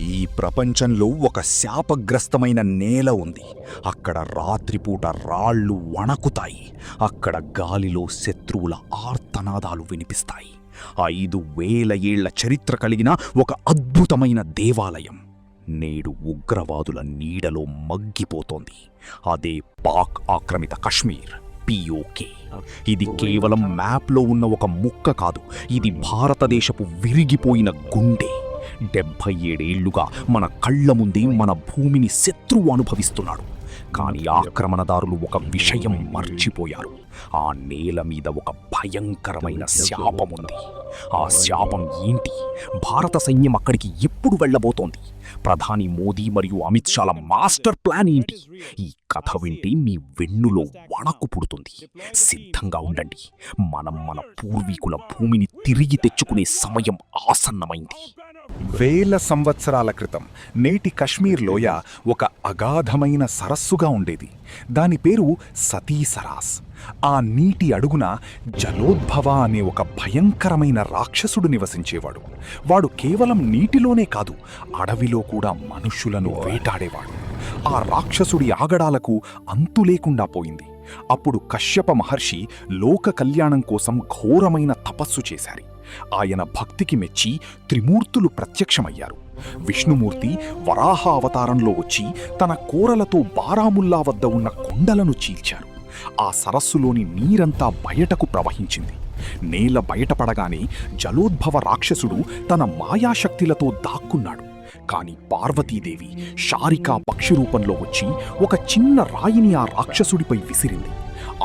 ఈ ప్రపంచంలో ఒక శాపగ్రస్తమైన నేల ఉంది. అక్కడ రాత్రిపూట రాళ్ళు వణకుతాయి. అక్కడ గాలిలో శత్రువుల ఆర్తనాదాలు వినిపిస్తాయి. 5000 ఏళ్ల చరిత్ర కలిగిన ఒక అద్భుతమైన దేవాలయం నేడు ఉగ్రవాదుల నీడలో మగ్గిపోతోంది. అదే పాక్ ఆక్రమిత కశ్మీర్, POK. ఇది కేవలం మ్యాప్లో ఉన్న ఒక ముక్క కాదు, ఇది భారతదేశపు విరిగిపోయిన గుండె. 77 ఏళ్లుగా మన కళ్ల ముందే మన భూమిని శత్రువు అనుభవిస్తున్నాడు. కానీ ఆక్రమణదారులు ఒక విషయం మర్చిపోయారు. ఆ నేల మీద ఒక భయంకరమైన శాపముంది. ఆ శాపం ఏంటి? భారత సైన్యం అక్కడికి ఎప్పుడు వెళ్లబోతోంది? ప్రధాని మోదీ మరియు అమిత్ షాల మాస్టర్ ప్లాన్ ఏంటి? ఈ కథ వింటే మీ వెన్నులో వణకు పుడుతుంది. సిద్ధంగా ఉండండి. మనం మన పూర్వీకుల భూమిని తిరిగి తెచ్చుకునే సమయం ఆసన్నమైంది. వేల సంవత్సరాల క్రితం నేటి కశ్మీర్ లోయ ఒక అగాధమైన సరస్సుగా ఉండేది. దాని పేరు సతీ సరాస్. ఆ నీటి అడుగున జలోద్భవ అనే ఒక భయంకరమైన రాక్షసుడు నివసించేవాడు. వాడు కేవలం నీటిలోనే కాదు, అడవిలో కూడా మనుష్యులను వేటాడేవాడు. ఆ రాక్షసుడి ఆగడాలకు అంతు లేకుండా పోయింది. అప్పుడు కశ్యప మహర్షి లోక కళ్యాణం కోసం ఘోరమైన తపస్సు చేశారు. ఆయన భక్తికి మెచ్చి త్రిమూర్తులు ప్రత్యక్షమయ్యారు. విష్ణుమూర్తి వరాహ అవతారంలో వచ్చి తన కోరలతో బారాముల్లా వద్ద ఉన్న కొండలను చీల్చారు. ఆ సరస్సులోని నీరంతా బయటకు ప్రవహించింది. నేల బయటపడగానే జలోద్భవ రాక్షసుడు తన మాయాశక్తిలతో దాక్కున్నాడు. కాని పార్వతీదేవి శారికా పక్షి రూపంలో వచ్చి ఒక చిన్న రాయిని ఆ రాక్షసుడిపై విసిరింది.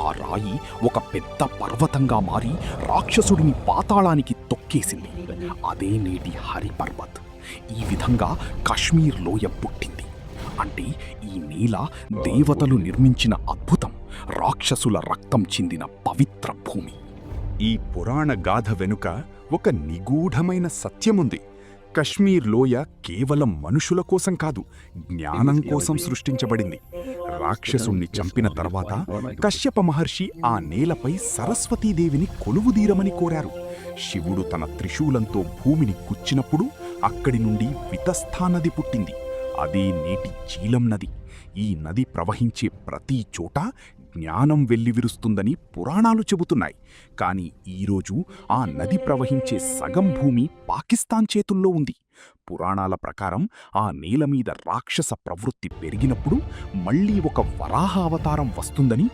ఆ రాయి ఒక పెద్ద పర్వతంగా మారి రాక్షసుడిని పాతాళానికి తొక్కేసింది. అదే నేటి హరిపర్వత్. ఈ విధంగా కశ్మీర్ లోయ పుట్టింది. అంటే ఈ నేల దేవతలు నిర్మించిన అద్భుతం, రాక్షసుల రక్తం చిందిన పవిత్ర భూమి. ఈ పురాణ గాథ వెనుక ఒక నిగూఢమైన సత్యముంది. కశ్మీర్ లోయ కేవలం మనుషుల కోసం కాదు, జ్ఞానం కోసం సృష్టించబడింది. రాక్షసుణ్ణి చంపిన తర్వాత కశ్యప మహర్షి ఆ నేలపై సరస్వతీదేవిని కొలువుదీరమని కోరారు. శివుడు తన త్రిశూలంతో భూమిని గుచ్చినప్పుడు అక్కడి నుండి వితస్థా నది పుట్టింది. అదే నేటి జీలం నది. ఈ నది ప్రవహించే ప్రతి చోట జ్ఞానం వెల్లివిరుస్తుందని పురాణాలు చెబుతున్నాయి. కానీ ఈరోజు ఆ నది ప్రవహించే సగం భూమి పాకిస్తాన్ చేతుల్లో ఉంది. పురాణాల ప్రకారం ఆ నేల మీద రాక్షస ప్రవృత్తి పెరిగినప్పుడు మళ్లీ ఒక వరాహ అవతారం వస్తుందని,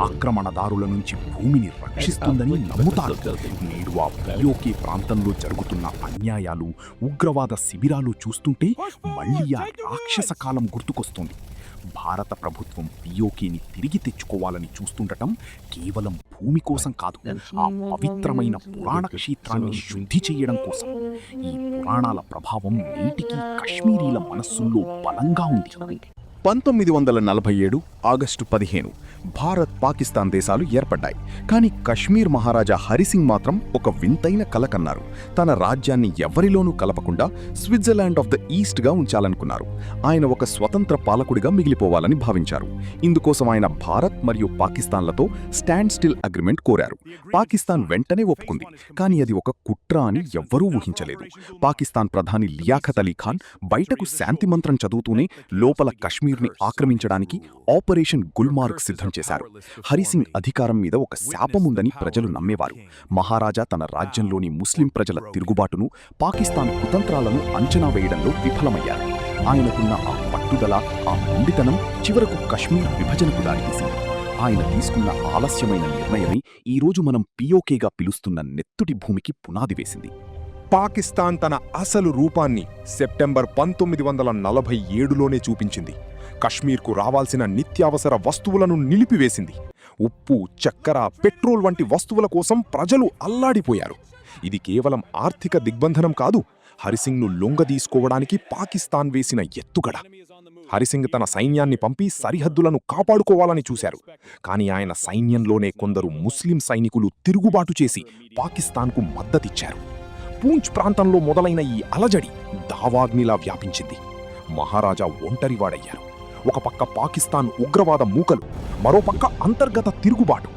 ఆక్రమణదారుల నుంచి భూమిని రక్షిస్తుందని నమ్ముతారు. నేడు ఆ POK ప్రాంతంలో జరుగుతున్న అన్యాయాలు, ఉగ్రవాద శిబిరాలు చూస్తుంటే మళ్లీ ఆ రాక్షస కాలం గుర్తుకొస్తుంది. భారత ప్రభుత్వం POKని తిరిగి తెచ్చుకోవాలని చూస్తుండటం కేవలం భూమి కోసం కాదు, ఆ పవిత్రమైన పురాణ క్షేత్రాన్ని శుద్ధి చేయడం కోసం. ఈ పురాణాల ప్రభావం నేటికీ కశ్మీరీల మనస్సుల్లో బలంగా ఉంది. 1947 ఆగస్టు 15 భారత్, పాకిస్తాన్ దేశాలు ఏర్పడ్డాయి. కానీ కశ్మీర్ మహారాజా హరిసింగ్ మాత్రం ఒక వింతైన కల కన్నారు. తన రాజ్యాన్ని ఎవరిలోనూ కలపకుండా స్విట్జర్లాండ్ ఆఫ్ ద ఈస్ట్గా ఉంచాలనుకున్నారు. ఆయన ఒక స్వతంత్ర పాలకుడిగా మిగిలిపోవాలని భావించారు. ఇందుకోసం ఆయన భారత్ మరియు పాకిస్తాన్లతో స్టాండ్ స్టిల్ అగ్రిమెంట్ కోరారు. పాకిస్తాన్ వెంటనే ఒప్పుకుంది. కానీ అది ఒక కుట్ర అని ఎవ్వరూ ఊహించలేదు. పాకిస్తాన్ ప్రధాని లియాఖత్ అలీ ఖాన్ బయటకు శాంతి మంత్రం చదువుతూనే లోపల కశ్మీర్ని ఆక్రమించడానికి ఆపరేషన్ గుల్మార్గ్ సిద్ధం చేశారు. హరిసింగ్ అధికారం మీద ఒక శాపముందని ప్రజలు నమ్మేవారు. మహారాజా తన రాజ్యంలోని ముస్లిం ప్రజల తిరుగుబాటును, పాకిస్తాన్ కుతంత్రాలను అంచనా వేయడంలో విఫలమయ్యారు. ఆయనకున్న ఆ పట్టుదల, ఆ మొండితనం చివరకు కశ్మీర్ విభజనకు దారితీసింది. ఆయన తీసుకున్న ఆలస్యమైన నిర్ణయమే ఈరోజు మనం POKగా పిలుస్తున్న నెత్తుటి భూమికి పునాది వేసింది. పాకిస్తాన్ తన అసలు రూపాన్ని సెప్టెంబర్ 1947లోనే చూపించింది. కశ్మీర్కు రావాల్సిన నిత్యావసర వస్తువులను నిలిపివేసింది. ఉప్పు, చక్కెర, పెట్రోల్ వంటి వస్తువుల కోసం ప్రజలు అల్లాడిపోయారు. ఇది కేవలం ఆర్థిక దిగ్బంధనం కాదు, హరిసింగ్ను లొంగదీసుకోవడానికి పాకిస్తాన్ వేసిన ఎత్తుగడ. హరిసింగ్ తన సైన్యాన్ని పంపి సరిహద్దులను కాపాడుకోవాలని చూశారు. కానీ ఆయన సైన్యంలోనే కొందరు ముస్లిం సైనికులు తిరుగుబాటు చేసి పాకిస్తాన్కు మద్దతిచ్చారు. పూంచ్ ప్రాంతంలో మొదలైన ఈ అలజడి దావాగ్నిలా వ్యాపించింది. మహారాజా ఒంటరివాడయ్యారు. ఒక పక్క పాకిస్తాన్ ఉగ్రవాద మూకలు, మరోపక్క అంతర్గత తిరుగుబాటు.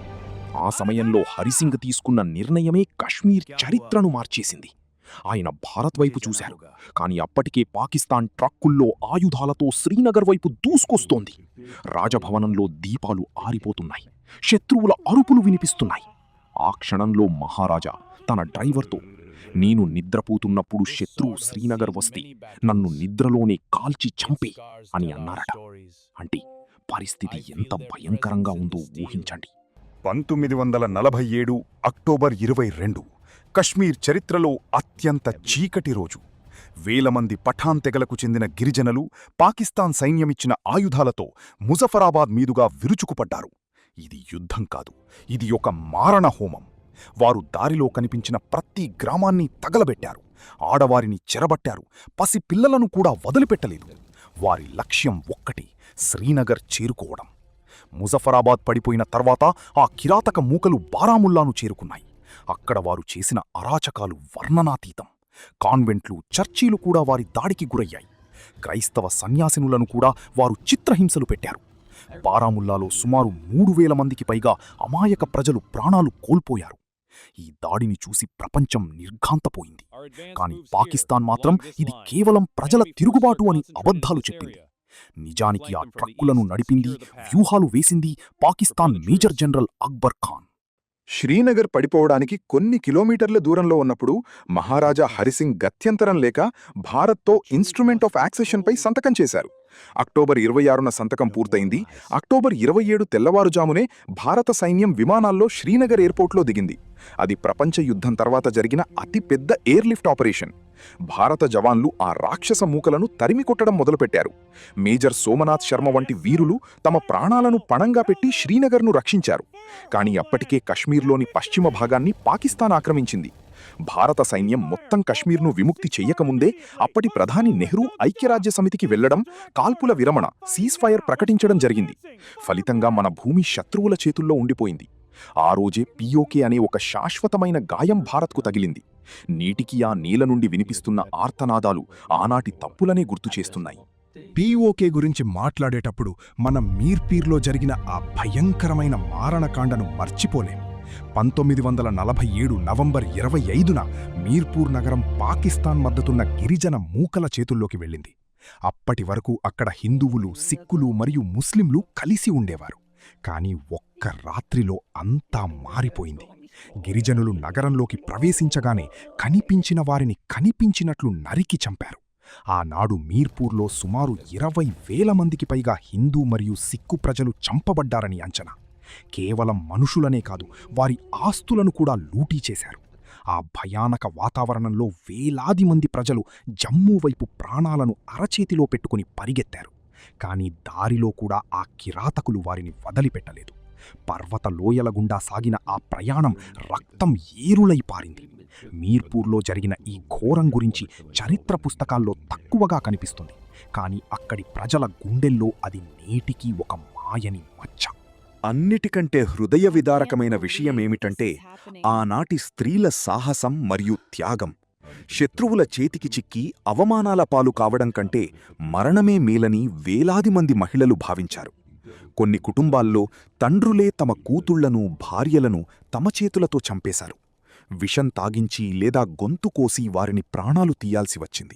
ఆ సమయంలో హరిసింగ్ తీసుకున్న నిర్ణయమే కశ్మీర్ చరిత్రను మార్చేసింది. ఆయన భారత్ వైపు చూశారు. కాని అప్పటికే పాకిస్తాన్ ట్రక్కుల్లో ఆయుధాలతో శ్రీనగర్ వైపు దూసుకొస్తోంది. రాజభవనంలో దీపాలు ఆరిపోతున్నాయి. శత్రువుల అరుపులు వినిపిస్తున్నాయి. ఆ క్షణంలో మహారాజా తన డ్రైవర్తో, నేను నిద్రపోతున్నప్పుడు శత్రువు శ్రీనగర్ వస్తే నన్ను నిద్రలోనే కాల్చి చంపే అని అన్నారట. అంటే పరిస్థితి ఎంత భయంకరంగా ఉందో ఊహించండి. 1947 అక్టోబర్ 22 కశ్మీర్ చరిత్రలో అత్యంత చీకటి రోజు. వేల మంది పఠాన్ తెగలకు చెందిన గిరిజనులు పాకిస్తాన్ సైన్యమిచ్చిన ఆయుధాలతో ముజఫరాబాద్ మీదుగా విరుచుకుపడ్డారు. ఇది యుద్ధం కాదు, ఇది ఒక మారణ హోమం. వారు దారిలో కనిపించిన ప్రతి గ్రామాన్ని తగలబెట్టారు. ఆడవారిని చెరబట్టారు. పసి పిల్లలను కూడా వదిలిపెట్టలేదు. వారి లక్ష్యం ఒక్కటే, శ్రీనగర్ చేరుకోవడం. ముజఫరాబాద్ పడిపోయిన తర్వాత ఆ కిరాతక మూకలు బారాముల్లాను చేరుకున్నాయి. అక్కడ వారు చేసిన అరాచకాలు వర్ణనాతీతం. కాన్వెంట్లు, చర్చీలు కూడా వారి దాడికి గురయ్యాయి. క్రైస్తవ సన్యాసినులను కూడా వారు చిత్రహింసలు పెట్టారు. బారాముల్లాలో సుమారు 3000 మందికి పైగా అమాయక ప్రజలు ప్రాణాలు కోల్పోయారు. ఈ దాడిని చూసి ప్రపంచం నిర్ఘాంతపోయింది. కాని పాకిస్తాన్ మాత్రం ఇది కేవలం ప్రజల తిరుగుబాటు అని అబద్ధాలు చెప్పింది. నిజానికి ఆ ట్రక్కులను నడిపింది, వ్యూహాలు వేసింది పాకిస్తాన్ మేజర్ జనరల్ అక్బర్ ఖాన్. శ్రీనగర్ పడిపోవడానికి కొన్ని కిలోమీటర్ల దూరంలో ఉన్నప్పుడు మహారాజా హరిసింగ్ గత్యంతరం లేక భారత్తో ఇన్స్ట్రుమెంట్ ఆఫ్ యాక్సెషన్పై సంతకం చేశారు. అక్టోబర్ 26న సంతకం పూర్తయింది. అక్టోబర్ 27 తెల్లవారుజామునే భారత సైన్యం విమానాల్లో శ్రీనగర్ ఎయిర్పోర్ట్లో దిగింది. అది ప్రపంచ యుద్ధం తర్వాత జరిగిన అతిపెద్ద ఎయిర్లిఫ్ట్ ఆపరేషన్. భారత జవాన్లు ఆ రాక్షస మూకలను తరిమికొట్టడం మొదలుపెట్టారు. మేజర్ సోమనాథ్ శర్మ వంటి వీరులు తమ ప్రాణాలను పణంగా పెట్టి శ్రీనగర్ను రక్షించారు. కాని అప్పటికే కశ్మీర్లోని పశ్చిమ భాగాన్ని పాకిస్తాన్ ఆక్రమించింది. భారత సైన్యం మొత్తం కశ్మీర్ను విముక్తి చెయ్యకముందే అప్పటి ప్రధాని నెహ్రూ ఐక్యరాజ్య సమితికి వెళ్లడం, కాల్పుల విరమణ, సీజ్ఫైర్ ప్రకటించడం జరిగింది. ఫలితంగా మన భూమి శత్రువుల చేతుల్లో ఉండిపోయింది. ఆ రోజే పిఓకే అనే ఒక శాశ్వతమైన గాయం భారత్కు తగిలింది. నేటికి ఆ నేల నుండి వినిపిస్తున్న ఆర్తనాదాలు ఆనాటి తప్పులనే గుర్తు చేస్తున్నాయి. పిఓకే గురించి మాట్లాడేటప్పుడు మనం మీర్పీర్లో జరిగిన ఆ భయంకరమైన మారణకాండను మర్చిపోలేం. 1947 నవంబర్ 25న మీర్పూర్ నగరం పాకిస్తాన్ మద్దతున్న గిరిజన మూకల చేతుల్లోకి వెళ్ళింది. అప్పటి వరకు అక్కడ హిందువులు, సిక్కులు మరియు ముస్లింలు కలిసి ఉండేవారు. కాని ఒక్క రాత్రిలో అంతా మారిపోయింది. గిరిజనులు నగరంలోకి ప్రవేశించగానే కనిపించిన వారిని కనిపించినట్లు నరికి చంపారు. ఆనాడు మీర్పూర్లో సుమారు 20,000 మందికి పైగా హిందూ మరియు సిక్కు ప్రజలు చంపబడ్డారని అంచనా. కేవలం మనుషులనే కాదు, వారి ఆస్తులను కూడా లూటీ చేశారు. ఆ భయానక వాతావరణంలో వేలాది మంది ప్రజలు జమ్మూ వైపు ప్రాణాలను అరచేతిలో పెట్టుకుని పరిగెత్తారు. కాని దారిలో కూడా ఆ కిరాతకులు వారిని వదిలిపెట్టలేదు. పర్వత లోయల గుండా సాగిన ఆ ప్రయాణం రక్తం ఏరులై పారింది. మీర్పూర్లో జరిగిన ఈ ఘోరం గురించి చరిత్ర పుస్తకాల్లో తక్కువగా కనిపిస్తుంది. కాని అక్కడి ప్రజల గుండెల్లో అది నేటికీ ఒక మాయని మచ్చ. అన్నిటికంటే హృదయ విదారకమైన విషయమేమిటంటే ఆనాటి స్త్రీల సాహసం మరియు త్యాగం. శత్రువుల చేతికి చిక్కి అవమానాల పాలు కావడం కంటే మరణమే మేలని వేలాది మంది మహిళలు భావించారు. కొన్ని కుటుంబాల్లో తండ్రులే తమ కూతుళ్లను, భార్యలను తమ చేతులతో చంపేశారు. విషం తాగించి లేదా గొంతు కోసి వారిని ప్రాణాలు తీయాల్సి వచ్చింది.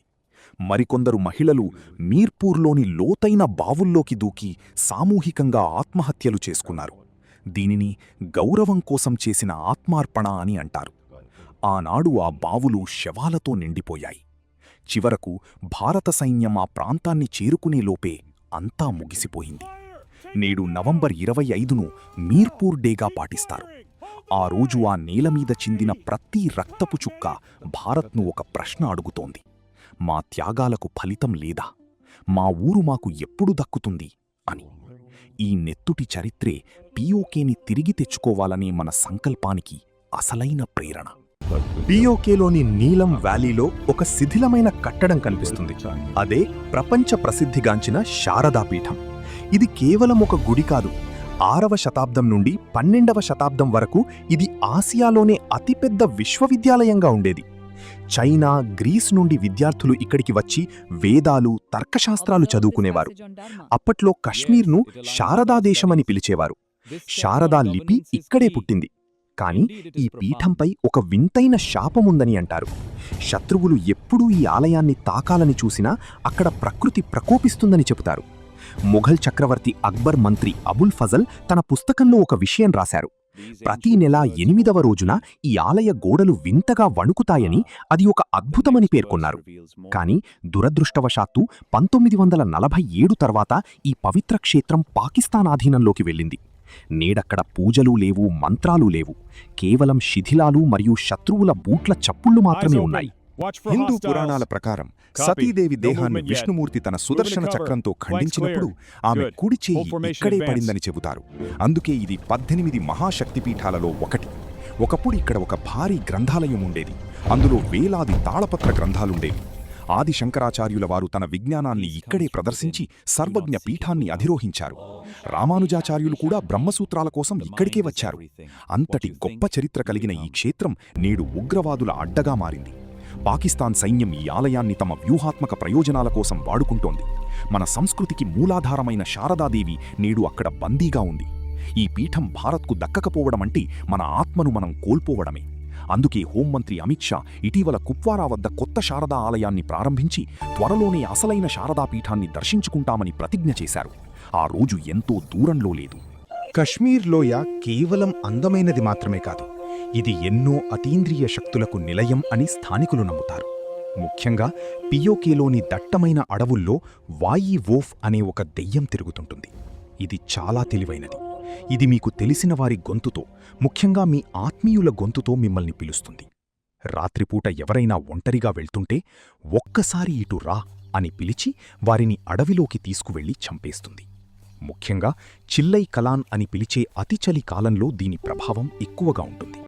మరికొందరు మహిళలు మీర్పూర్లోని లోతైన బావుల్లోకి దూకి సామూహికంగా ఆత్మహత్యలు చేసుకున్నారు. దీనిని గౌరవం కోసం చేసిన ఆత్మార్పణ అని అంటారు. ఆనాడు ఆ బావులు శవాలతో నిండిపోయాయి. చివరకు భారత సైన్యం ఆ ప్రాంతాన్ని చేరుకునేలోపే అంతా ముగిసిపోయింది. నేడు నవంబర్ 25ను మీర్పూర్ డేగా పాటిస్తారు. ఆ రోజు ఆ నేలమీద చిందిన ప్రతి రక్తపు చుక్క భారత్ను ఒక ప్రశ్న అడుగుతోంది. మా త్యాగాలకు ఫలితం లేదా? మా ఊరు మాకు ఎప్పుడు దక్కుతుంది అని. ఈ నెత్తుటి చరిత్రే పిఓకేని తిరిగి తెచ్చుకోవాలనే మన సంకల్పానికి అసలైన ప్రేరణ. పిఓకేలోని నీలం వ్యాలీలో ఒక శిథిలమైన కట్టడం కనిపిస్తుంది. అదే ప్రపంచ ప్రసిద్ధిగాంచిన శారదాపీఠం. ఇది కేవలం ఒక గుడి కాదు. 6వ శతాబ్దం నుండి 12వ శతాబ్దం వరకు ఇది ఆసియాలోనే అతిపెద్ద విశ్వవిద్యాలయంగా ఉండేది. చైనా, గ్రీస్ నుండి విద్యార్థులు ఇక్కడికి వచ్చి వేదాలు, తర్కశాస్త్రాలు చదువుకునేవారు. అప్పట్లో కశ్మీర్ను శారదాదేశమని పిలిచేవారు. శారదా లిపి ఇక్కడే పుట్టింది. కాని ఈ పీఠంపై ఒక వింతైన శాపముందని అంటారు. శత్రువులు ఎప్పుడూ ఈ ఆలయాన్ని తాకాలని చూసినా అక్కడ ప్రకృతి ప్రకోపిస్తుందని చెబుతారు. ముఘల్ చక్రవర్తి అక్బర్ మంత్రి అబుల్ ఫజల్ తన పుస్తకంలో ఒక విషయం రాశారు. ప్రతి నెల 8వ రోజున ఈ ఆలయ గోడలు వింతగా వణుకుతాయని, అది ఒక అద్భుతమని పేర్కొన్నారు. కాని దురదృష్టవశాత్తు 1947 తర్వాత ఈ పవిత్ర క్షేత్రం పాకిస్తాన్ ఆధీనంలోకి వెళ్ళింది. నేడక్కడ పూజలు లేవు, మంత్రాలు లేవు. కేవలం శిథిలాలు మరియు శత్రువుల బూట్ల చప్పుళ్లు మాత్రమే ఉన్నాయి. హిందూ పురాణాల ప్రకారం సతీదేవి దేహాన్ని విష్ణుమూర్తి తన సుదర్శన చక్రంతో ఖండించినప్పుడు ఆమె కుడి చెయ్యి ఇక్కడే పడిందని చెబుతారు. అందుకే ఇది 18 మహాశక్తిపీఠాలలో ఒకటి. ఒకప్పుడు ఇక్కడ ఒక భారీ గ్రంథాలయం ఉండేది. అందులో వేలాది తాళపత్ర గ్రంథాలుండేవి. ఆది శంకరాచార్యుల వారు తన విజ్ఞానాన్ని ఇక్కడే ప్రదర్శించి సర్వజ్ఞ పీఠాన్ని అధిరోహించారు. రామానుజాచార్యులు కూడా బ్రహ్మసూత్రాల కోసం ఇక్కడికే వచ్చారు. అంతటి గొప్ప చరిత్ర కలిగిన ఈ క్షేత్రం నేడు ఉగ్రవాదుల అడ్డగా మారింది. పాకిస్తాన్ సైన్యం ఈ ఆలయాన్ని తమ వ్యూహాత్మక ప్రయోజనాల కోసం వాడుకుంటోంది. మన సంస్కృతికి మూలాధారమైన శారదాదేవి నేడు అక్కడ బందీగా ఉంది. ఈ పీఠం భారత్కు దక్కకపోవడమంటే మన ఆత్మను మనం కోల్పోవడమే. అందుకే హోంమంత్రి అమిత్ షా ఇటీవల కుప్వారా వద్ద కొత్త శారదా ఆలయాన్ని ప్రారంభించి త్వరలోనే అసలైన శారదాపీఠాన్ని దర్శించుకుంటామని ప్రతిజ్ఞ చేశారు. ఆ రోజు ఎంతో దూరంలో లేదు. కశ్మీర్ లోయ కేవలం అందమైనది మాత్రమే కాదు, ఇది ఎన్నో అతీంద్రియ శక్తులకు నిలయం అని స్థానికులు నమ్ముతారు. ముఖ్యంగా పియోకేలోని దట్టమైన అడవుల్లో వాయి వోఫ్ అనే ఒక దెయ్యం తిరుగుతుంటుంది. ఇది చాలా తెలివైనది. ఇది మీకు తెలిసిన వారి గొంతుతో, ముఖ్యంగా మీ ఆత్మీయుల గొంతుతో మిమ్మల్ని పిలుస్తుంది. రాత్రిపూట ఎవరైనా ఒంటరిగా వెళ్తుంటే ఒక్కసారి ఇటు రా అని పిలిచి వారిని అడవిలోకి తీసుకువెళ్లి చంపేస్తుంది. ముఖ్యంగా చిల్లై కలాన్ అని పిలిచే అతి చలి కాలంలో దీని ప్రభావం ఎక్కువగా ఉంటుంది.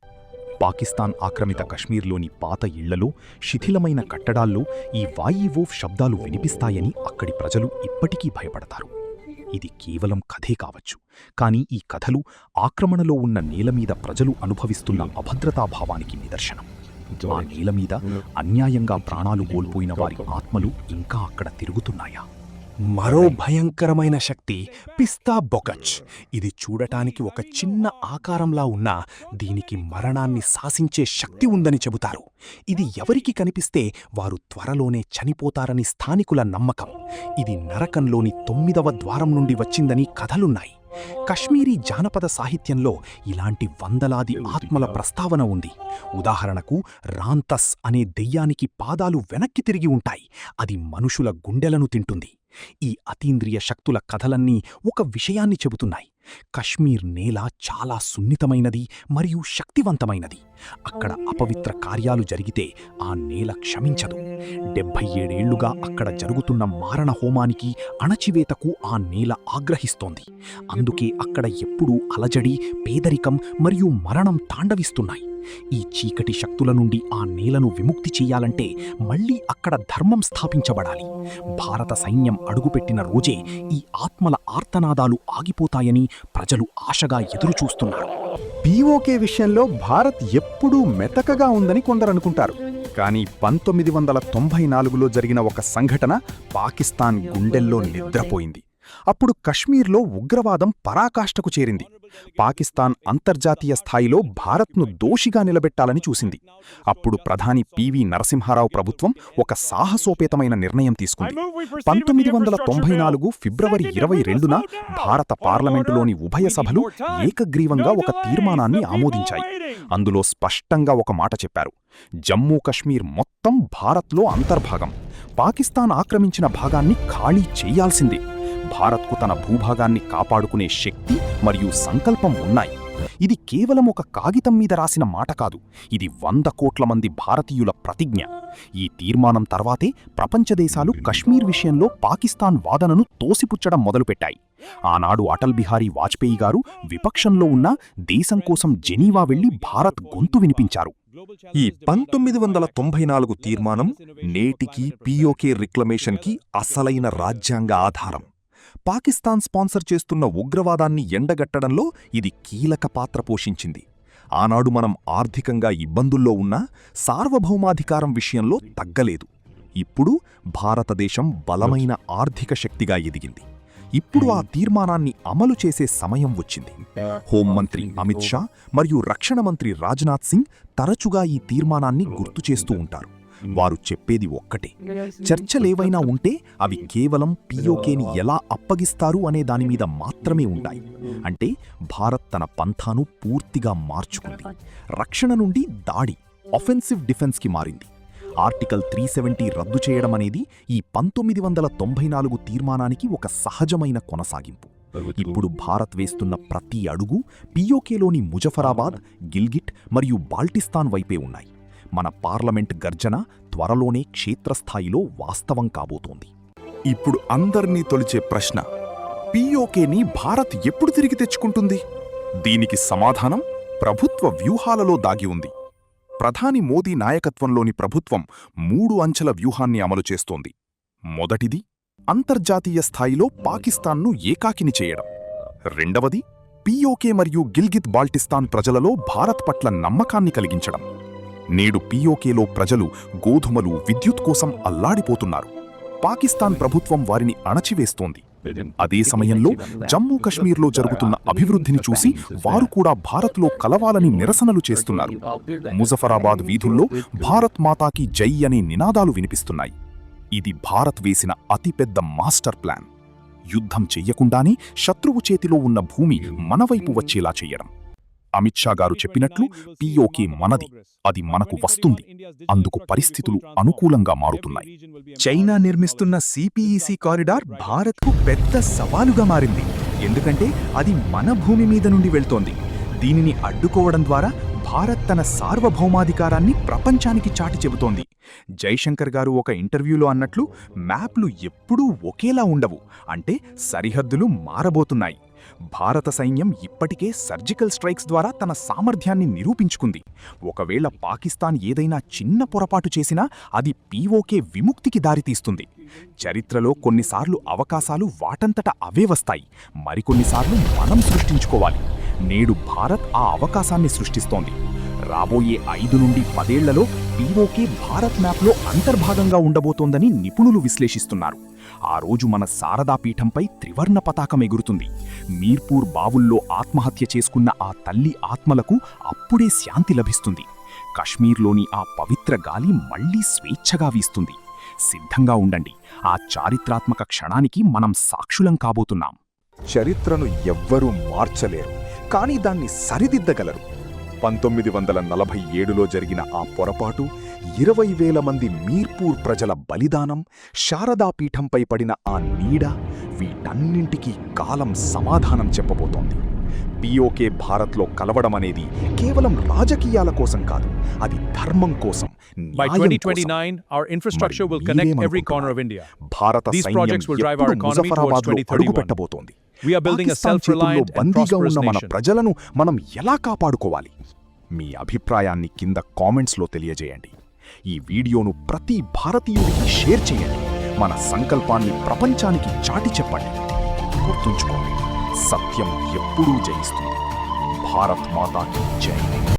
పాకిస్తాన్ ఆక్రమిత కశ్మీర్లోని పాత ఇళ్లలో, శిథిలమైన కట్టడాల్లో ఈ వాయివోఫ్ శబ్దాలు వినిపిస్తాయని అక్కడి ప్రజలు ఇప్పటికీ భయపడతారు. ఇది కేవలం కథే కావచ్చు, కానీ ఈ కథలు ఆక్రమణలో ఉన్న నేలమీద ప్రజలు అనుభవిస్తున్న అభద్రతాభావానికి నిదర్శనం. ఆ నేలమీద అన్యాయంగా ప్రాణాలు కోల్పోయిన వారి ఆత్మలు ఇంకా అక్కడ తిరుగుతున్నాయా? మరో భయంకరమైన శక్తి పిస్తా బొకచ్. ఇది చూడటానికి ఒక చిన్న ఆకారంలా ఉన్నా దీనికి మరణాన్ని శాసించే శక్తి ఉందని చెబుతారు. ఇది ఎవరికి కనిపిస్తే వారు త్వరలోనే చనిపోతారని స్థానికుల నమ్మకం. ఇది నరకంలోని 9వ ద్వారం నుండి వచ్చిందని కథలున్నాయి. కశ్మీరీ జానపద సాహిత్యంలో ఇలాంటి వందలాది ఆత్మల ప్రస్తావన ఉంది. ఉదాహరణకు రాంతస్ అనే దెయ్యానికి పాదాలు వెనక్కి తిరిగి ఉంటాయి. అది మనుషుల గుండెలను తింటుంది. ఈ అతీంద్రియ శక్తుల కథలన్నీ ఒక విషయాన్ని చెబుతున్నాయి. కశ్మీర్ నేల చాలా సున్నితమైనది మరియు శక్తివంతమైనది. అక్కడ అపవిత్ర కార్యాలు జరిగితే ఆ నేల క్షమించదు. 77 ఏళ్లుగా అక్కడ జరుగుతున్న మారణ హోమానికి, అణచివేతకు ఆ నేల ఆగ్రహిస్తోంది. అందుకే అక్కడ ఎప్పుడూ అలజడి, పేదరికం మరియు మరణం తాండవిస్తున్నాయి. ఈ చీకటి శక్తుల నుండి ఆ నేలను విముక్తి చెయ్యాలంటే మళ్లీ అక్కడ ధర్మం స్థాపించబడాలి. భారత సైన్యం అడుగుపెట్టిన రోజే ఈ ఆత్మల ఆర్తనాదాలు ఆగిపోతాయని ప్రజలు ఆశగా ఎదురుచూస్తున్నారు. పీఓకే విషయంలో భారత్ ఎప్పుడూ మెతకగా ఉందని కొందరనుకుంటారు. కానీ 1994లో జరిగిన ఒక సంఘటన పాకిస్తాన్ గుండెల్లో నిద్రపోయింది. అప్పుడు కశ్మీర్లో ఉగ్రవాదం పరాకాష్ఠకు చేరింది. పాకిస్తాన్ అంతర్జాతీయ స్థాయిలో భారత్ను దోషిగా నిలబెట్టాలని చూసింది. అప్పుడు ప్రధాని పివి నరసింహారావు ప్రభుత్వం ఒక సాహసోపేతమైన నిర్ణయం తీసుకుంది. 1994 ఫిబ్రవరి 22న భారత పార్లమెంటులోని ఉభయ సభలు ఏకగ్రీవంగా ఒక తీర్మానాన్ని ఆమోదించాయి. అందులో స్పష్టంగా ఒక మాట చెప్పారు: జమ్మూ కశ్మీర్ మొత్తం భారత్లో అంతర్భాగం. పాకిస్తాన్ ఆక్రమించిన భాగాన్ని ఖాళీ చేయాల్సిందే. భారత్కు తన భూభాగాన్ని కాపాడుకునే శక్తి మరియు సంకల్పం ఉన్నాయి. ఇది కేవలం ఒక కాగితం మీద రాసిన మాట కాదు. ఇది 100 కోట్ల మంది భారతీయుల ప్రతిజ్ఞ. ఈ తీర్మానం తర్వాతే ప్రపంచ దేశాలు కశ్మీర్ విషయంలో పాకిస్తాన్ వాదనను తోసిపుచ్చడం మొదలుపెట్టాయి. ఆనాడు అటల్ బిహారీ వాజ్పేయి గారు విపక్షంలో ఉన్న దేశం కోసం జెనీవా వెళ్లి భారత్ గొంతు వినిపించారు. ఈ 1994 తీర్మానం నేటికి పీఓకే రిక్లమేషన్కి అసలైన రాజ్యాంగ ఆధారం. పాకిస్తాన్ స్పాన్సర్ చేస్తున్న ఉగ్రవాదాన్ని ఎండగట్టడంలో ఇది కీలక పాత్ర పోషించింది. ఆనాడు మనం ఆర్థికంగా ఇబ్బందుల్లో ఉన్నా సార్వభౌమాధికారం విషయంలో తగ్గలేదు. ఇప్పుడు భారతదేశం బలమైన ఆర్థిక శక్తిగా ఎదిగింది. ఇప్పుడు ఆ తీర్మానాన్ని అమలు చేసే సమయం వచ్చింది. హోంమంత్రి అమిత్ షా మరియు రక్షణ మంత్రి రాజ్నాథ్ సింగ్ తరచుగా ఈ తీర్మానాన్ని గుర్తు చేస్తూ ఉంటారు. వారు చెప్పేది ఒక్కటే. చర్చలేవైనా ఉంటే అవి కేవలం పిఓకేని ఎలా అప్పగిస్తారు అనే దానిమీద మాత్రమే ఉంటాయి. అంటే భారత్ తన పంథాను పూర్తిగా మార్చుకుంది. రక్షణ నుండి దాడి, ఆఫెన్సివ్ డిఫెన్స్కి మారింది. ఆర్టికల్ 370 రద్దు చేయడం అనేది ఈ 1994 తీర్మానానికి ఒక సహజమైన కొనసాగింపు. ఇప్పుడు భారత్ వేస్తున్న ప్రతి అడుగు పిఓకేలోని ముజఫరాబాద్, గిల్గిట్ మరియు బాల్టిస్తాన్ వైపే ఉన్నాయి. మన పార్లమెంట్ గర్జన త్వరలోనే క్షేత్రస్థాయిలో వాస్తవం కాబోతోంది. ఇప్పుడు అందర్నీ తొలిచే ప్రశ్న, పిఓకేని భారత్ ఎప్పుడు తిరిగి తెచ్చుకుంటుంది? దీనికి సమాధానం ప్రభుత్వ వ్యూహాలలో దాగి ఉంది. ప్రధాని మోదీ నాయకత్వంలోని ప్రభుత్వం 3 అంచెల వ్యూహాన్ని అమలు చేస్తోంది. మొదటిది, అంతర్జాతీయ స్థాయిలో పాకిస్తాన్ను ఏకాకిని చేయడం. రెండవది, పిఓకే మరియు గిల్గిత్ బాల్టిస్తాన్ ప్రజలలో భారత్ పట్ల నమ్మకాన్ని కలిగించడం. నేడు పిఓకేలో ప్రజలు గోధుమలు, విద్యుత్ కోసం అల్లాడిపోతున్నారు. పాకిస్తాన్ ప్రభుత్వం వారిని అణచివేస్తోంది. అదే సమయంలో జమ్మూ కశ్మీర్లో జరుగుతున్న అభివృద్ధిని చూసి వారు కూడా భారత్లో కలవాలని నిరసనలు చేస్తున్నారు. ముజఫరాబాద్ వీధుల్లో భారత్ మాతాకి జై అనే నినాదాలు వినిపిస్తున్నాయి. ఇది భారత్ వేసిన అతిపెద్ద మాస్టర్ ప్లాన్. యుద్ధం చెయ్యకుండానే శత్రువు చేతిలో ఉన్న భూమి మనవైపు వచ్చేలా చెయ్యడం. అమిత్ షా గారు చెప్పినట్లు పిఓకే మనది, అది మనకు వస్తుంది. అందుకు పరిస్థితులు అనుకూలంగా మారుతున్నాయి. చైనా నిర్మిస్తున్న సిపిఇసి కారిడార్ భారత్కు పెద్ద సవాలుగా మారింది. ఎందుకంటే అది మన భూమి మీద నుండి వెళ్తోంది. దీనిని అడ్డుకోవడం ద్వారా భారత్ తన సార్వభౌమాధికారాన్ని ప్రపంచానికి చాటి చెబుతోంది. జైశంకర్ గారు ఒక ఇంటర్వ్యూలో అన్నట్లు, మ్యాప్లు ఎప్పుడూ ఒకేలా ఉండవు, అంటే సరిహద్దులు మారబోతున్నాయి. భారత సైన్యం ఇప్పటికే సర్జికల్ స్ట్రైక్స్ ద్వారా తన సామర్థ్యాన్ని నిరూపించుకుంది. ఒకవేళ పాకిస్తాన్ ఏదైనా చిన్న పొరపాటు చేసినా అది పిఓకే విముక్తికి దారితీస్తుంది. చరిత్రలో కొన్నిసార్లు అవకాశాలు వాటంతట అవే వస్తాయి, మరికొన్నిసార్లు మనం సృష్టించుకోవాలి. నేడు భారత్ ఆ అవకాశాన్ని సృష్టిస్తోంది. రాబోయే 5 నుండి 10 ఏళ్లలో పిఓకే భారత్ మ్యాప్లో అంతర్భాగంగా ఉండబోతోందని నిపుణులు విశ్లేషిస్తున్నారు. ఆ రోజు మన శారదా పీఠంపై త్రివర్ణ పతాకం ఎగురుతుంది. మీర్పూర్ బావుల్లో ఆత్మహత్య చేసుకున్న ఆ తల్లి ఆత్మలకు అప్పుడే శాంతి లభిస్తుంది. కశ్మీర్లోని ఆ పవిత్ర గాలి మళ్లీ స్వేచ్ఛగా వీస్తుంది. సిద్ధంగా ఉండండి, ఆ చారిత్రాత్మక క్షణానికి మనం సాక్షులం కాబోతున్నాం. చరిత్రను ఎవ్వరూ మార్చలేరు, కానీ దాన్ని సరిదిద్దగలరు. 1947లో జరిగిన ఆ పొరపాటు, 20,000 మంది మీర్పూర్ ప్రజల బలిదానం, శారదాపీఠంపై పడిన ఆ నీడ, వీటన్నింటికీ కాలం సమాధానం చెప్పబోతోంది. పిఓకే భారత్లో కలవడమనేది కేవలం రాజకీయాల కోసం కాదు, అది ధర్మం కోసం, By న్యాయం 2029, కోసం. our infrastructure will మరి connect every మీరేమనుకుంటున్నారు? corner of India. భారత These సైన్యం projects will drive our ఎప్పుడు economy towards ముజఫరాబాద్లో 2031. అడుగు పెట్టబోతోంది. We are building a Pakistan చేతుల్లో self-reliant and బందీగా prosperous ఉన్న మన nation. ప్రజలను మనం ఎలా కాపాడుకోవాలి? మీ అభిప్రాయాన్ని కింద కామెంట్స్లో తెలియజేయండి. ఈ వీడియోను ప్రతి భారతీయుడికి షేర్ చేయండి. మన సంకల్పాన్ని ప్రపంచానికి చాటి చెప్పండి. గుర్తుంచుకోండి, సత్యం ఎప్పుడూ జయిస్తుంది. భారత్ మాతాకి జై.